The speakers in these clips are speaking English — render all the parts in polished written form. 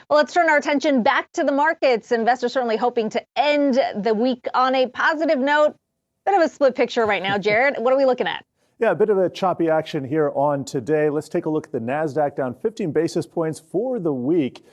Well, let's turn our attention back to the markets. Investors certainly hoping to end the week on a positive note. Bit of a split picture right now, Jared. What are we looking at? Yeah, a bit of a choppy action here on today. Let's take a look at the NASDAQ, down 15 basis points for the week.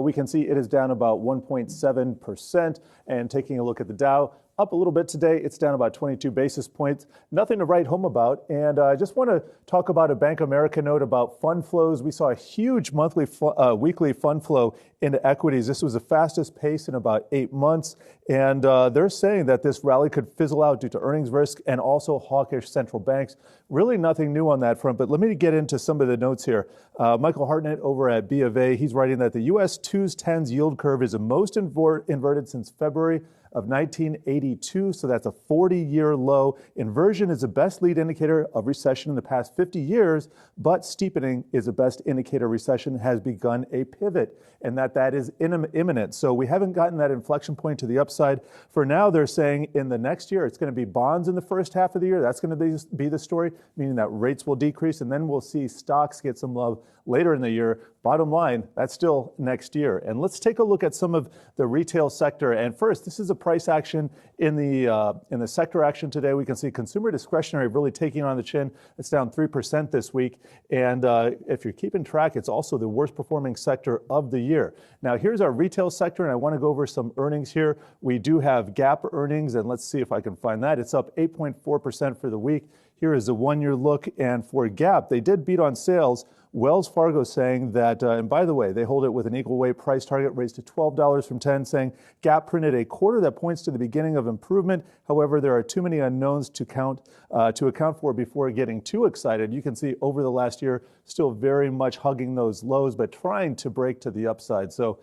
We can see it is down about 1.7%. And taking a look at the Dow, up a little bit today. It's down about 22 basis points. Nothing to write home about. And I just want to talk about a Bank of America note about fund flows. We saw a huge weekly fund flow into equities. This was the fastest pace in about 8 months. And they're saying that this rally could fizzle out due to earnings risk and also hawkish central banks. Really nothing new on that front. But let me get into some of the notes here. Michael Hartnett over at B of A, he's writing that the U.S. 2s 10s yield curve is the most inverted since February of 1982, so that's a 40-year low. Inversion is the best lead indicator of recession in the past 50 years, but steepening is the best indicator recession has begun a pivot, and that is imminent. So we haven't gotten that inflection point to the upside. For now, they're saying in the next year, it's going to be bonds in the first half of the year. That's going to be the story, meaning that rates will decrease, and then we'll see stocks get some love later in the year. Bottom line, that's still next year. And let's take a look at some of the retail sector. And first, this is a price action in the sector action today. We can see consumer discretionary really taking on the chin. It's down 3% this week. And if you're keeping track, it's also the worst performing sector of the year. Now, here's our retail sector, and I want to go over some earnings here. We do have Gap earnings, and let's see if I can find that. It's up 8.4% for the week. Here is a one-year look. And for Gap, they did beat on sales. Wells Fargo saying that, and by the way, they hold it with an equal weight price target raised to $12 from $10, saying Gap printed a quarter that points to the beginning of improvement. However, there are too many unknowns to account for before getting too excited. You can see over the last year, still very much hugging those lows, but trying to break to the upside. So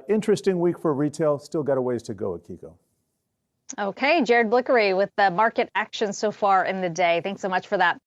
interesting week for retail. Still got a ways to go, Akiko. Okay, Jared Blikre with the market action so far in the day. Thanks so much for that.